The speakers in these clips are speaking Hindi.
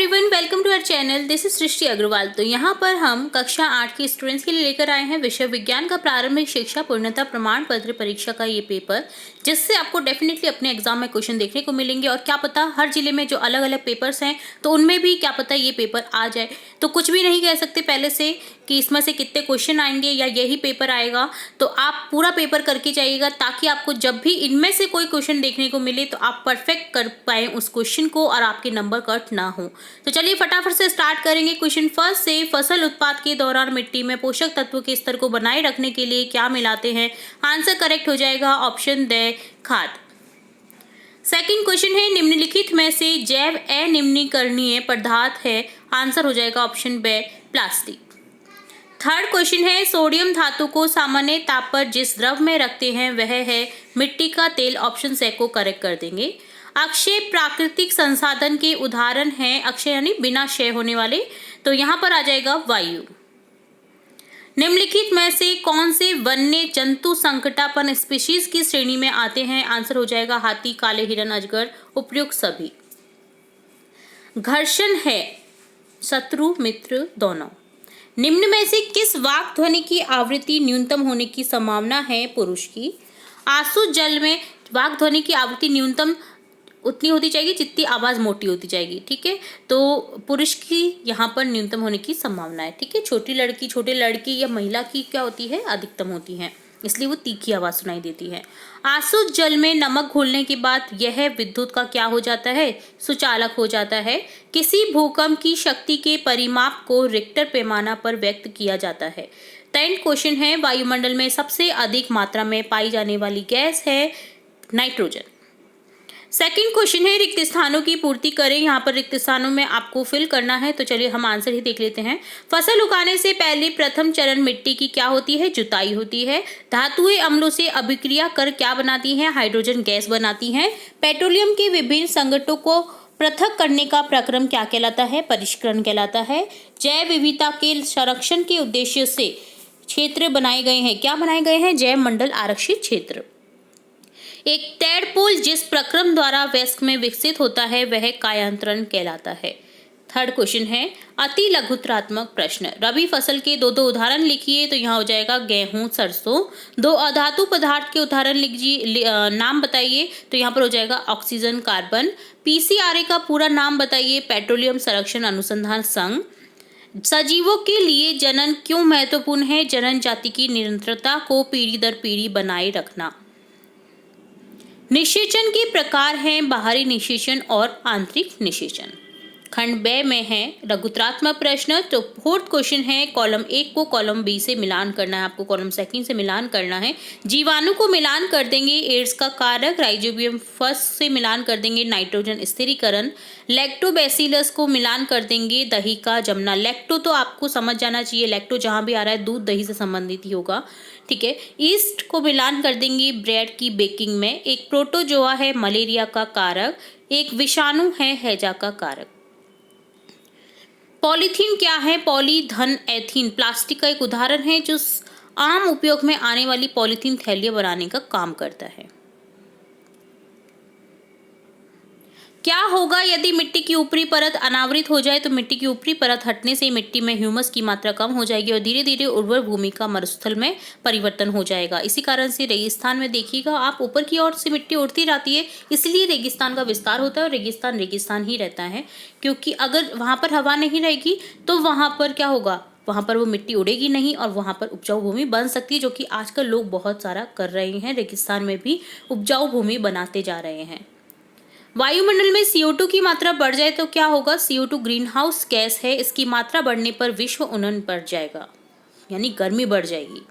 Everyone, welcome to our channel. This is Srishti Agarwal. तो यहाँ पर हम कक्षा 8 के स्टूडेंट्स के लिए लेकर आए हैं विषय विज्ञान का प्रारंभिक शिक्षा पूर्णता प्रमाण पत्र परीक्षा का ये पेपर, जिससे आपको डेफिनेटली अपने एग्जाम में क्वेश्चन देखने को मिलेंगे। और क्या पता हर जिले में जो अलग अलग पेपर्स हैं तो उनमें भी क्या पता ये पेपर आ जाए। तो कुछ भी नहीं कह सकते पहले से कि इसमें से कितने क्वेश्चन आएंगे या यही पेपर आएगा। तो आप पूरा पेपर करके जाइएगा ताकि आपको जब भी इनमें से कोई क्वेश्चन देखने को मिले तो आप परफेक्ट कर पाए उस क्वेश्चन को और आपके नंबर कट ना हो। तो चलिए फटाफट से स्टार्ट करेंगे। क्वेश्चन फर्स्ट से, फसल उत्पाद के दौरान मिट्टी में पोषक तत्व के स्तर को बनाए रखने के लिए क्या मिलाते हैं? आंसर करेक्ट हो जाएगा ऑप्शन द खाद। सेकंड क्वेश्चन है, निम्नलिखित में से जैव अनिम्नीकरणीय पदार्थ है? आंसर हो जाएगा option B plastic. Third question है, सोडियम धातु को सामान्य ताप पर जिस द्रव में रखते हैं वह है मिट्टी का तेल। ऑप्शन से को करेक्ट कर देंगे। अक्षय प्राकृतिक संसाधन के उदाहरण हैं, अक्षय यानी बिना क्षय होने वाले, तो यहाँ पर आ जाएगा वायु। निम्नलिखित में से कौन से वन्य जंतु संकटापन्न स्पीशीज की श्रेणी में आते हैं? आंसर हो जाएगा हाथी, काले हिरन, अजगर, उपयुक्त सभी। घर्षण है शत्रु मित्र दोनों। निम्न में से किस वाक् ध्वनि की आवृत्ति न्यूनतम होने की संभावना है पुरुष की? आसुत जल में वाक् ध्वनि की आवृत्ति न्यूनतम उतनी होती जाएगी जितनी आवाज मोटी होती जाएगी। ठीक है, तो पुरुष की यहाँ पर न्यूनतम होने की संभावना है। ठीक है, छोटी लड़की, छोटे लड़की या महिला की क्या होती है? अधिकतम होती है, इसलिए वो तीखी आवाज सुनाई देती है। आसुत जल में नमक घोलने के बाद यह विद्युत का क्या हो जाता है? सुचालक हो जाता है। किसी भूकंप की शक्ति के परिमाप को रिक्टर पैमाना पर व्यक्त किया जाता है। 10th क्वेश्चन है, वायुमंडल में सबसे अधिक मात्रा में पाई जाने वाली गैस है नाइट्रोजन। सेकंड क्वेश्चन है, रिक्त स्थानों की पूर्ति करें। यहाँ पर रिक्त स्थानों में आपको फिल करना है, तो चलिए हम आंसर ही देख लेते हैं। फसल उगाने से पहले प्रथम चरण मिट्टी की क्या होती है? जुताई होती है। धातुएं अम्लों से अभिक्रिया कर क्या बनाती हैं? हाइड्रोजन गैस बनाती हैं। पेट्रोलियम के विभिन्न संकटों को पृथक करने का प्रक्रम क्या कहलाता है? परिष्करण कहलाता है। जैव विविधता के संरक्षण के उद्देश्य से क्षेत्र बनाए गए हैं। क्या बनाए गए हैं? जैव मंडल आरक्षित क्षेत्र। एक टैडपोल जिस प्रक्रम द्वारा वयस्क में विकसित होता है वह कायांतरण कहलाता है। थर्ड क्वेश्चन है, अति लघुत्रात्मक प्रश्न। रबी फसल के दो उदाहरण लिखिए, तो यहाँ हो जाएगा गेहूं, सरसों। दो अधातु पदार्थ के उदाहरण लिखिए, नाम बताइए, तो यहाँ पर हो जाएगा ऑक्सीजन, कार्बन। पीसीआरए का पूरा नाम बताइए, पेट्रोलियम संरक्षण अनुसंधान संघ। सजीवों के लिए जनन क्यों महत्वपूर्ण है? जनन जाति की निरंतरता को पीढ़ी दर पीढ़ी बनाए रखना। निषेचन के प्रकार हैं बाहरी निषेचन और आंतरिक निषेचन। खंड ब में है लघुत्रात्मक प्रश्न। तो फोर्थ क्वेश्चन है, कॉलम 1 को कॉलम बी से मिलान करना है, आपको कॉलम सेकंड से मिलान करना है। जीवाणु को मिलान कर देंगे एड्स का कारक, राइजोबियम फर्स्ट से मिलान कर देंगे नाइट्रोजन स्थिरीकरण, लैक्टोबैसिलस को मिलान कर देंगे दही का जमना। लैक्टो तो आपको समझ जाना चाहिए, लैक्टो जहाँ भी आ रहा है दूध दही से संबंधित ही होगा। ठीक है, ईस्ट को मिलान कर देंगे ब्रेड की बेकिंग में। एक प्रोटोजोआ है मलेरिया का कारक, एक विषाणु है हैजा का कारक। पॉलीथीन क्या है? पॉलीधन एथीन प्लास्टिक का एक उदाहरण है जो आम उपयोग में आने वाली पॉलीथीन थैलियां बनाने का काम करता है। क्या होगा यदि मिट्टी की ऊपरी परत अनावृत हो जाए? तो मिट्टी की ऊपरी परत हटने से मिट्टी में ह्यूमस की मात्रा कम हो जाएगी और धीरे धीरे उर्वर भूमि का मरुस्थल में परिवर्तन हो जाएगा। इसी कारण से रेगिस्तान में देखिएगा आप, ऊपर की ओर से मिट्टी उड़ती रहती है, इसलिए रेगिस्तान का विस्तार होता है और रेगिस्तान रेगिस्तान ही रहता है। क्योंकि अगर वहां पर हवा नहीं रहेगी तो वहां पर क्या होगा? वहां पर वो मिट्टी उड़ेगी नहीं और वहां पर उपजाऊ भूमि बन सकती है, जो कि आजकल लोग बहुत सारा कर रहे हैं। रेगिस्तान में भी उपजाऊ भूमि बनाते जा रहे हैं। वायुमंडल में CO2 की मात्रा बढ़ जाए तो क्या होगा? CO2 ग्रीन हाउस गैस है, इसकी मात्रा बढ़ने पर विश्व उन्नयन बढ़ जाएगा, यानी गर्मी बढ़ जाएगी।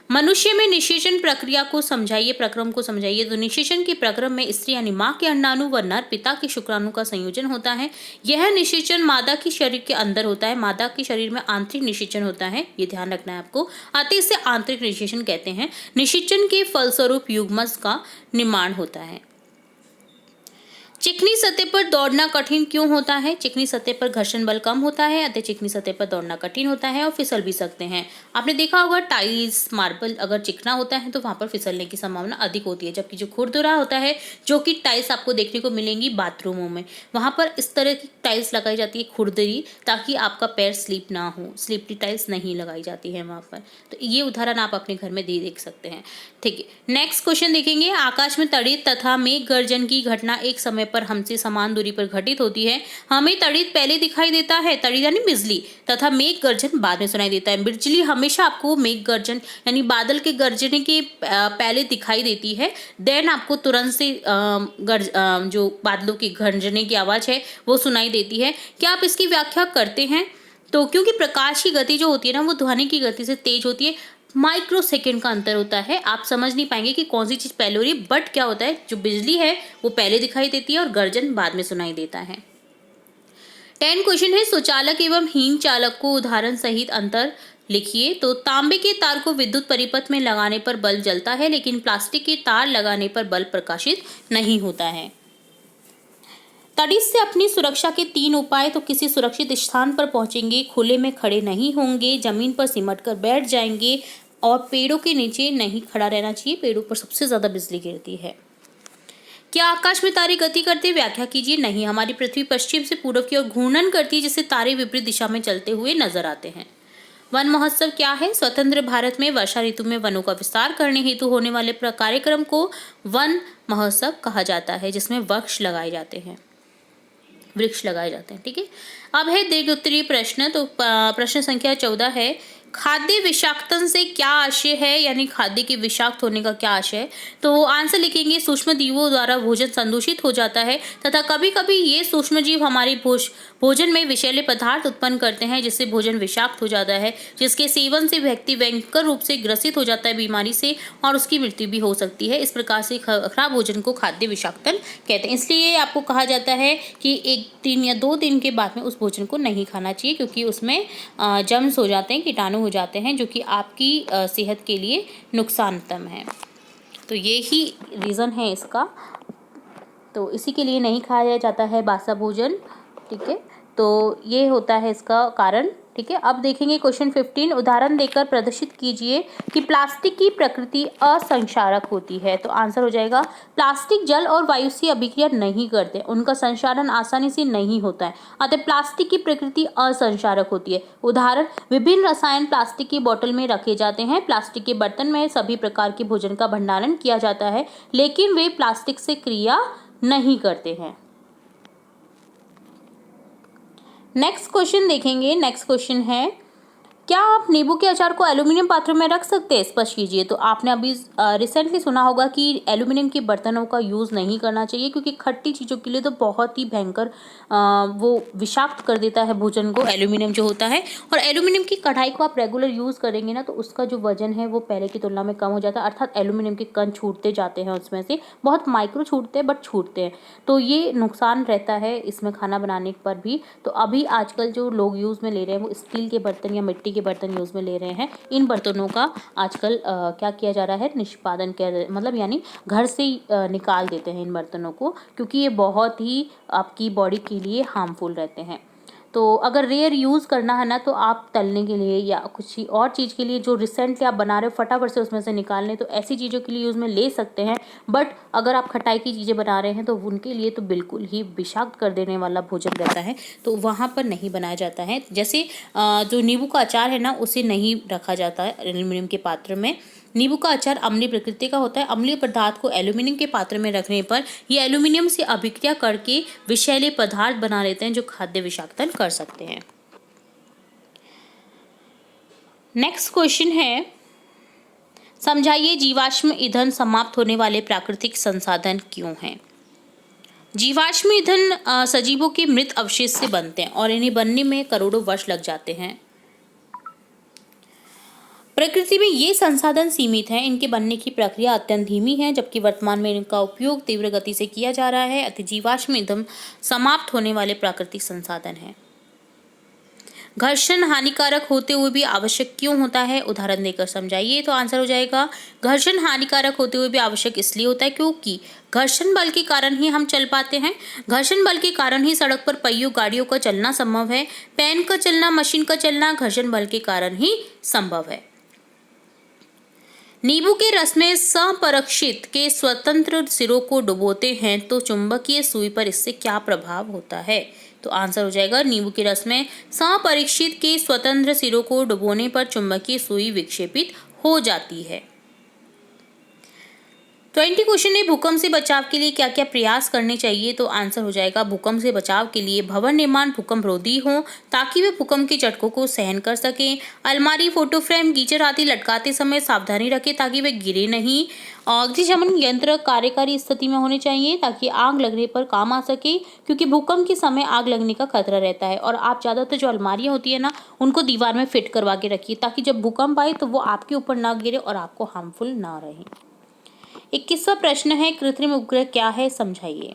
मनुष्य में निषेचन प्रक्रिया को समझाइए, प्रक्रम को समझाइए। तो निषेचन के प्रक्रम में स्त्री यानी माँ के अंडाणु व नर पिता के शुक्राणु का संयोजन होता है। यह निषेचन मादा के शरीर के अंदर होता है, मादा के शरीर में आंतरिक निषेचन होता है, ये ध्यान रखना है आपको। अतः इसे आंतरिक निषेचन कहते हैं। निषेचन के फलस्वरूप युग्मज का निर्माण होता है। चिकनी सतह पर दौड़ना कठिन क्यों होता है? चिकनी सतह पर घर्षण बल कम होता है, अतः चिकनी सतह पर दौड़ना कठिन होता है और फिसल भी सकते हैं। आपने देखा होगा टाइल्स, मार्बल अगर चिकना होता है तो वहां पर फिसलने की संभावना अधिक होती है, जबकि जो खुरदुरा होता है, जो कि टाइल्स आपको देखने को मिलेंगी बाथरूमों में, वहां पर इस तरह की टाइल्स लगाई जाती है खुरदरी, ताकि आपका पैर स्लिप ना हो। स्लिपरी टाइल्स नहीं लगाई जाती है वहां पर। तो ये उदाहरण आप अपने घर में देख सकते हैं। ठीक है, नेक्स्ट क्वेश्चन देखेंगे। आकाश में तड़ित तथा मेघ गर्जन की घटना एक समय पर हमसे समान दूरी पर घटित होती है। हमें तड़ित पहले दिखाई देता है, तड़ित यानी बिजली, तथा मेघ गर्जन बाद में सुनाई देता है। बिजली हमेशा आपको मेघ गर्जन यानी बादल के गर्जने के पहले दिखाई देती है, देन आपको तुरंत से जो बादलों की गर्जने की आवाज है वो सुनाई देती है। क्या आप इसकी व्याख्या करते हैं? तो क्योंकि प्रकाश की गति जो होती है ना, वो ध्वनि की गति से तेज होती है, माइक्रो सेकेंड का अंतर होता है। आप समझ नहीं पाएंगे कि कौन सी चीज पहले हो रही है, बट क्या होता है, जो बिजली है वो पहले दिखाई देती है और गर्जन बाद में सुनाई देता है। 10 क्वेश्चन है, सुचालक एवं हीन चालक को उदाहरण सहित अंतर लिखिए। तो तांबे के तार को विद्युत परिपथ में लगाने पर बल्ब जलता है, लेकिन प्लास्टिक के तार लगाने पर बल्ब प्रकाशित नहीं होता है। तड़ित से अपनी सुरक्षा के 3 उपाय। तो किसी सुरक्षित स्थान पर पहुंचेंगे, खुले में खड़े नहीं होंगे, जमीन पर सिमट कर बैठ जाएंगे और पेड़ों के नीचे नहीं खड़ा रहना चाहिए। पेड़ों पर सबसे ज्यादा बिजली गिरती है। क्या आकाश में तारे गति करते? व्याख्या कीजिए। नहीं, हमारी पृथ्वी पश्चिम से पूर्व की ओर घूर्णन करती है, जिससे तारे विपरीत दिशा में चलते हुए नजर आते हैं। वन महोत्सव क्या है? स्वतंत्र भारत में वर्षा ऋतु में वनों का विस्तार करने हेतु होने वाले कार्यक्रम को वन महोत्सव कहा जाता है, जिसमें वृक्ष लगाए जाते हैं। ठीक है। अब है दीर्घ उत्तरीय प्रश्न। तो प्रश्न संख्या 14 है, खाद्य विषाक्तन से क्या आशय है, यानी खाद्य के विषाक्त होने का क्या आशय है? तो आंसर लिखेंगे, सूक्ष्म जीवों द्वारा भोजन संदूषित हो जाता है तथा कभी कभी ये सूक्ष्म जीव हमारे भोजन में विषैले पदार्थ उत्पन्न करते हैं, जिससे भोजन विषाक्त हो जाता है, जिसके सेवन से व्यक्ति भयंकर रूप से ग्रसित हो जाता है बीमारी से और उसकी मृत्यु भी हो सकती है। इस प्रकार से खराब भोजन को खाद्य विषाक्तन कहते हैं। इसलिए आपको कहा जाता है कि 1 दिन या 2 दिन के बाद में उस भोजन को नहीं खाना चाहिए, क्योंकि उसमें जर्म्स हो जाते हैं, कीटाणु हो जाते हैं, जो कि आपकी सेहत के लिए नुकसानतम है। तो ये ही रीज़न है इसका। तो इसी के लिए नहीं खाया जाता है बासा भोजन। ठीक है, तो ये होता है इसका कारण। ठीक है, अब देखेंगे क्वेश्चन 15। उदाहरण देकर प्रदर्शित कीजिए कि प्लास्टिक की प्रकृति असंक्षारक होती है। तो आंसर हो जाएगा, प्लास्टिक जल और वायु से अभिक्रिया नहीं करते, उनका संचारण आसानी से नहीं होता है, अतः प्लास्टिक की प्रकृति असंक्षारक होती है। उदाहरण, विभिन्न रसायन प्लास्टिक की बोतल में रखे जाते हैं। प्लास्टिक के बर्तन में सभी प्रकार के भोजन का भंडारण किया जाता है, लेकिन वे प्लास्टिक से क्रिया नहीं करते हैं। नेक्स्ट क्वेश्चन देखेंगे। नेक्स्ट क्वेश्चन है, क्या आप नींबू के अचार को एल्यूमिनियम पात्रों में रख सकते हैं? स्पष्ट कीजिए। तो आपने अभी रिसेंटली सुना होगा कि एल्यूमिनियम के बर्तनों का यूज़ नहीं करना चाहिए, क्योंकि खट्टी चीज़ों के लिए तो बहुत ही भयंकर वो विषाक्त कर देता है भोजन को, एल्यूमिनियम जो होता है। और एल्यूमिनियम की कढ़ाई को आप रेगुलर यूज़ करेंगे ना, तो उसका जो वजन है वो पहले की तुलना में कम हो जाता है, अर्थात एल्यूमिनियम के कण छूटते जाते हैं, उसमें से बहुत माइक्रो छूटते हैं, बट छूटते हैं। तो ये नुकसान रहता है इसमें खाना बनाने पर भी। तो अभी आजकल जो लोग यूज़ में ले रहे हैं वो स्टील के बर्तन या मिट्टी के बर्तन यूज़ में ले रहे हैं। इन बर्तनों का आजकल क्या किया जा रहा है, निष्पादन किया, मतलब यानी घर से निकाल देते हैं इन बर्तनों को, क्योंकि ये बहुत ही आपकी बॉडी के लिए हार्मफुल रहते हैं। तो अगर रेयर यूज़ करना है ना, तो आप तलने के लिए या कुछ और चीज़ के लिए जो रिसेंटली आप बना रहे हो फटाफट से उसमें से निकाल लें, तो ऐसी चीज़ों के लिए यूज़ में ले सकते हैं। बट अगर आप खटाई की चीज़ें बना रहे हैं तो उनके लिए तो बिल्कुल ही विषाक्त कर देने वाला भोजन रहता है, तो वहाँ पर नहीं बनाया जाता है। जैसे जो नींबू का अचार है ना, उसे नहीं रखा जाता है एल्यूमिनियम के पात्र में। नींबू का अचार अम्लीय प्रकृति का होता है। अम्लीय पदार्थ को एल्यूमिनियम के पात्र में रखने पर ये एल्यूमिनियम से अभिक्रिया करके विषैले पदार्थ बना लेते हैं, जो खाद्य विषाक्तन कर सकते हैं। नेक्स्ट क्वेश्चन है, समझाइए जीवाश्म ईंधन समाप्त होने वाले प्राकृतिक संसाधन क्यों हैं? जीवाश्म ईंधन सजीवों के मृत अवशेष से बनते हैं और इन्हें बनने में करोड़ों वर्ष लग जाते हैं। प्रकृति में ये संसाधन सीमित हैं, इनके बनने की प्रक्रिया अत्यंत धीमी है, जबकि वर्तमान में इनका उपयोग तीव्र गति से किया जा रहा है। अतः जीवाश्म ईंधन समाप्त होने वाले प्राकृतिक संसाधन हैं। घर्षण हानिकारक होते हुए भी आवश्यक क्यों होता है, उदाहरण देकर समझाइए। तो आंसर हो जाएगा घर्षण हानिकारक होते हुए भी आवश्यक इसलिए होता है क्योंकि घर्षण बल के कारण ही हम चल पाते हैं। घर्षण बल के कारण ही सड़क पर पहियों गाड़ियों का चलना संभव है। पेन का चलना, मशीन का चलना घर्षण बल के कारण ही संभव है। नींबू के रस में संपरीक्षित के स्वतंत्र सिरों को डुबोते हैं तो चुंबकीय सुई पर इससे क्या प्रभाव होता है। तो आंसर हो जाएगा नींबू के रस में संपरीक्षित के स्वतंत्र सिरों को डुबोने पर चुंबकीय सुई विक्षेपित हो जाती है। 20 क्वेश्चन है, भूकंप से बचाव के लिए क्या क्या प्रयास करने चाहिए। तो आंसर हो जाएगा भूकंप से बचाव के लिए भवन निर्माण भूकंप रोधी हो ताकि वे भूकंप के झटकों को सहन कर सकें। अलमारी, फोटो फ्रेम, गीजर आदि लटकाते समय सावधानी रखें ताकि वे गिरे नहीं। अग्निशमन यंत्र कार्यकारी स्थिति में होने चाहिए ताकि आग लगने पर काम आ सके, क्योंकि भूकंप के समय आग लगने का खतरा रहता है। और आप ज़्यादातर जो अलमारियाँ होती है ना, उनको दीवार में फिट करवा के रखिए ताकि जब भूकंप आए तो वो आपके ऊपर ना गिरे और आपको हार्मफुल ना रहे। 21वां प्रश्न है, कृत्रिम उपग्रह क्या है, समझाइए।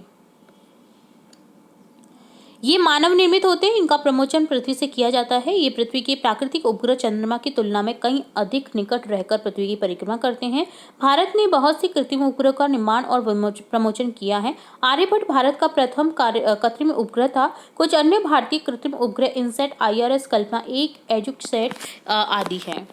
ये मानव निर्मित होते हैं, इनका प्रमोचन पृथ्वी से किया जाता है। ये पृथ्वी के प्राकृतिक उपग्रह चंद्रमा की तुलना में कहीं अधिक निकट रहकर पृथ्वी की परिक्रमा करते हैं। भारत ने बहुत सी कृत्रिम उपग्रह का निर्माण और प्रमोचन किया है। आर्यभट्ट भारत का प्रथम कृत्रिम उपग्रह था। कुछ अन्य भारतीय कृत्रिम उपग्रह इनसैट, IRS, कल्पना 1, एजुसेट आदि हैं।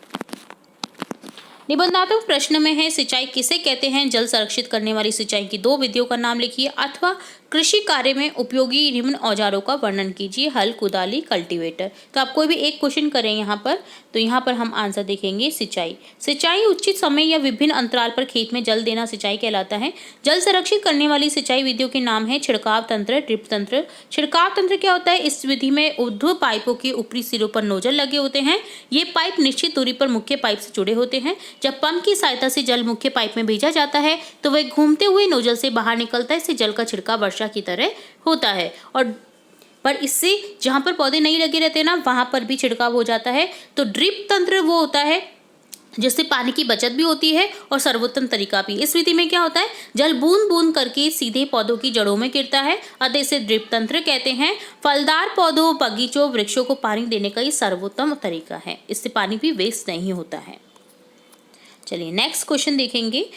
निबंधात्मक प्रश्न में है, सिंचाई किसे कहते हैं। जल संरक्षित करने वाली सिंचाई की 2 विधियों का नाम लिखिए अथवा कृषि कार्य में उपयोगी निम्न औजारों का वर्णन कीजिए। हल, कुदाली, कल्टीवेटर। तो आप कोई भी एक क्वेश्चन करें यहाँ पर, तो यहाँ पर हम आंसर देखेंगे सिंचाई। सिंचाई उचित समय या विभिन्न अंतराल पर खेत में जल देना सिंचाई कहलाता है। जल संरक्षित करने वाली सिंचाई विधियों के नाम है छिड़काव तंत्र, ड्रिप तंत्र। छिड़काव तंत्र क्या होता है, इस विधि में ऊर्ध्व पाइपों के ऊपरी सिरों पर नोजल लगे होते हैं। ये पाइप निश्चित दूरी पर मुख्य पाइप से जुड़े होते हैं। जब पंप की सहायता से जल मुख्य पाइप में भेजा जाता है तो वह घूमते हुए नोजल से बाहर निकलता है। इससे जल का छिड़काव वर्षा की तरह होता है। और पर इससे जहां पर पौधे नहीं लगे रहते ना, वहां पर भी छिड़काव हो जाता है। तो ड्रिप तंत्र वो होता है जिससे पानी की बचत भी होती है और सर्वोत्तम तरीका भी। इस विधि में क्या होता है, जल बूंद बूंद करके सीधे पौधों की जड़ों में गिरता है, अतः इसे ड्रिप तंत्र कहते हैं। फलदार पौधों, बगीचों, वृक्षों को पानी देने का ये सर्वोत्तम तरीका है। इससे पानी भी वेस्ट नहीं होता है। चलिए नेक्स्ट क्वेश्चन देखेंगे।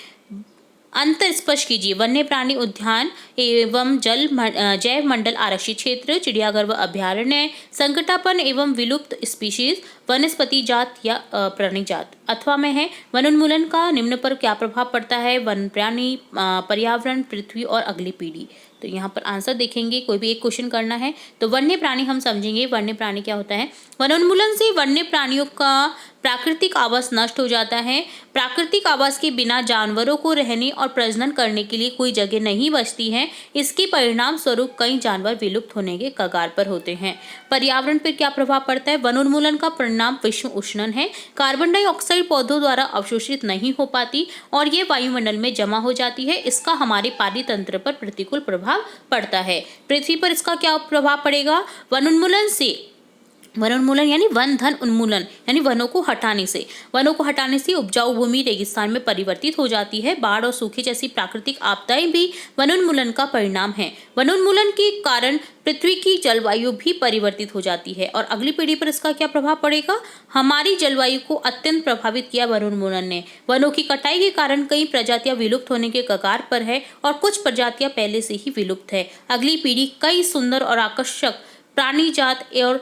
अंतर स्पष्ट कीजिए। वन्य प्राणी उद्यान एवं जैव मंडल आरक्षित क्षेत्र, चिड़ियाघर व अभ्यारण्य, संकटापन्न एवं विलुप्त स्पीशीज, वनस्पति जात या प्राणी जात। अथवा में है, वनोन्मूलन का निम्न पर क्या प्रभाव पड़ता है। वन प्राणी, पर्यावरण, पृथ्वी और अगली पीढ़ी। तो यहाँ पर आंसर देखेंगे, कोई भी एक क्वेश्चन करना है। तो वन्य प्राणी हम समझेंगे। वन्य प्राणी क्या होता है, वनोन्मूलन से वन्य प्राणियों का प्राकृतिक आवास नष्ट हो जाता है। प्राकृतिक आवास के बिना जानवरों को रहने और प्रजनन करने के लिए कोई जगह नहीं बचती है। इसके परिणाम स्वरूप कई जानवर विलुप्त होने के कगार पर होते हैं। पर्यावरण पर क्या प्रभाव पड़ता है, वनोन्मूलन का परिणाम विश्व उष्णन है। कार्बन डाइऑक्साइड पौधों द्वारा अवशोषित नहीं हो पाती और ये वायुमंडल में जमा हो जाती है। इसका हमारे पानी तंत्र पर प्रतिकूल प्रभाव पड़ता है। पृथ्वी पर इसका क्या प्रभाव पड़ेगा, वनोन्मूलन यानी वन धन उन्मूलन यानी वनों को हटाने से उपजाऊ भूमि रेगिस्तान में परिवर्तित हो जाती है। बाढ़ और सूखे जैसी प्राकृतिक आपदाएं भी वनोन्मूलन का परिणाम है। वनोन्मूलन के कारण पृथ्वी की जलवायु भी परिवर्तित हो जाती है। और अगली पीढ़ी पर इसका क्या प्रभाव पड़ेगा, हमारी जलवायु को अत्यंत प्रभावित किया वनोन्मूलन ने। वनों की कटाई के कारण कई प्रजातियां विलुप्त होने के कगार पर है और कुछ प्रजातियां पहले से ही विलुप्त है। अगली पीढ़ी कई सुंदर और आकर्षक प्राणी जात और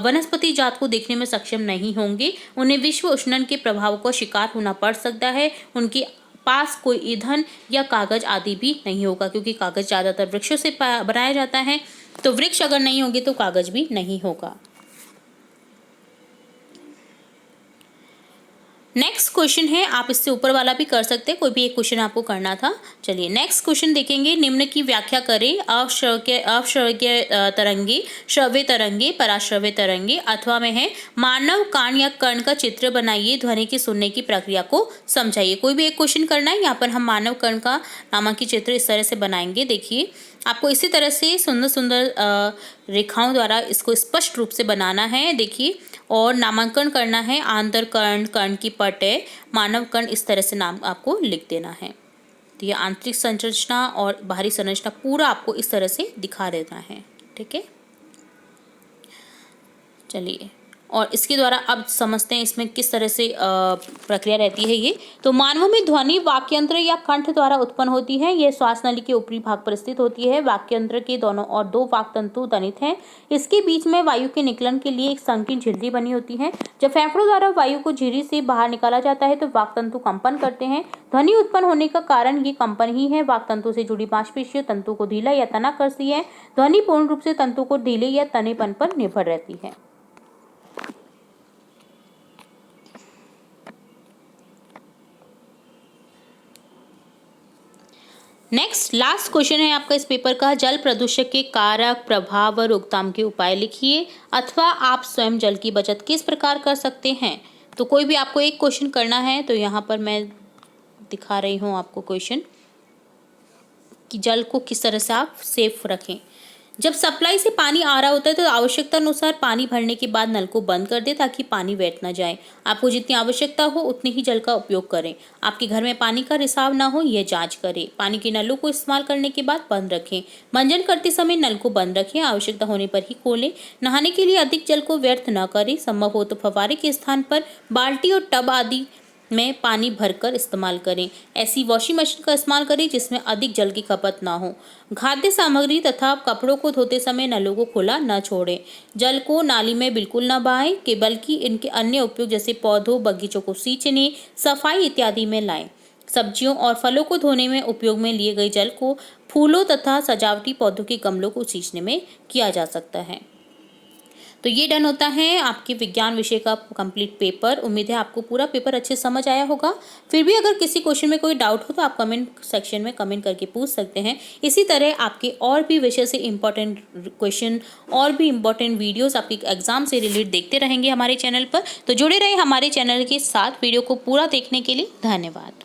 वनस्पति जात को देखने में सक्षम नहीं होंगे। उन्हें विश्व उष्णन के प्रभाव को शिकार होना पड़ सकता है। उनके पास कोई ईंधन या कागज आदि भी नहीं होगा, क्योंकि कागज ज्यादातर वृक्षों से बनाया जाता है। तो वृक्ष अगर नहीं होंगे तो कागज भी नहीं होगा। नेक्स्ट क्वेश्चन है, आप इससे ऊपर वाला भी कर सकते हैं, कोई भी एक क्वेश्चन आपको करना था। चलिए नेक्स्ट क्वेश्चन देखेंगे। निम्न की व्याख्या करें। अश्रव्य तरंगे, श्रव्य तरंगे, पराश्रव्य तरंगे। अथवा में है, मानव कान या कर्ण का चित्र बनाइए, ध्वनि की सुनने की प्रक्रिया को समझाइए। कोई भी एक क्वेश्चन करना है। यहाँ पर हम मानव कर्ण का नामांकित चित्र इस तरह से बनाएंगे। देखिए आपको इसी तरह से सुंदर सुंदर रेखाओं द्वारा इसको स्पष्ट रूप से बनाना है। देखिए और नामांकन करना है। आंतर कर्ण, कर्ण की पटे, मानव कर्ण, इस तरह से नाम आपको लिख देना है। तो ये आंतरिक संरचना और बाहरी संरचना पूरा आपको इस तरह से दिखा देना है। ठीक है, चलिए और इसके द्वारा अब समझते हैं इसमें किस तरह से प्रक्रिया रहती है ये। तो मानवों में ध्वनि वाक्यंत्र या कंठ द्वारा उत्पन्न होती है। यह श्वास नली के ऊपरी भाग पर स्थित होती है। वाक्यंत्र के दोनों और 2 वाक तंतु तनित हैं। इसके बीच में वायु के निकलन के लिए एक संकीर्ण झिल्ली बनी होती है। जब फेफड़ों द्वारा वायु को झिल्ली से बाहर निकाला जाता है तो वाक तंतु कंपन करते हैं। ध्वनि उत्पन्न होने का कारण ये कंपन ही है। वाक तंतु से जुड़ी मांसपेशियां तंतु को ढीला या तना करती है। ध्वनि पूर्ण रूप से तंतु को ढीले या तनेपन पर निर्भर रहती है। नेक्स्ट लास्ट क्वेश्चन है आपका इस पेपर का, जल प्रदूषण के कारक, प्रभाव व रोकथाम के उपाय लिखिए अथवा आप स्वयं जल की बचत किस प्रकार कर सकते हैं। तो कोई भी आपको एक क्वेश्चन करना है तो यहाँ पर मैं दिखा रही हूँ आपको क्वेश्चन कि जल को किस तरह से आप सेफ रखें। जब सप्लाई से पानी आ रहा होता है तो आवश्यकता अनुसार पानी भरने के बाद नल को बंद कर दें ताकि पानी बैठ ना जाए। आपको जितनी आवश्यकता हो उतनी ही जल का उपयोग करें। आपके घर में पानी का रिसाव ना हो यह जांच करें। पानी के नलों को इस्तेमाल करने के बाद बंद रखें। मंजन करते समय नल को बंद रखें, आवश्यकता होने पर ही खोलें। नहाने के लिए अधिक जल को व्यर्थ न करें। संभव हो तो फव्वारे के स्थान पर बाल्टी और टब आदि में पानी भरकर इस्तेमाल करें। ऐसी वॉशिंग मशीन का इस्तेमाल करें जिसमें अधिक जल की खपत ना हो। खाद्य सामग्री तथा कपड़ों को धोते समय नलों को खुला न छोड़ें। जल को नाली में बिल्कुल न बहाएं कि बल्कि इनके अन्य उपयोग जैसे पौधों, बगीचों को सींचने, सफाई इत्यादि में लाएं। सब्जियों और फलों को धोने में उपयोग में लिए गए जल को फूलों तथा सजावटी पौधों के गमलों को सींचने में किया जा सकता है। तो ये डन होता है आपके विज्ञान विषय का कंप्लीट पेपर। उम्मीद है आपको पूरा पेपर अच्छे समझ आया होगा। फिर भी अगर किसी क्वेश्चन में कोई डाउट हो तो आप कमेंट सेक्शन में कमेंट करके पूछ सकते हैं। इसी तरह आपके और भी विषय से इम्पोर्टेंट क्वेश्चन और भी इम्पोर्टेंट वीडियोस आपके एग्जाम से रिलेटेड देखते रहेंगे हमारे चैनल पर। तो जुड़े रहे हमारे चैनल के साथ। वीडियो को पूरा देखने के लिए धन्यवाद।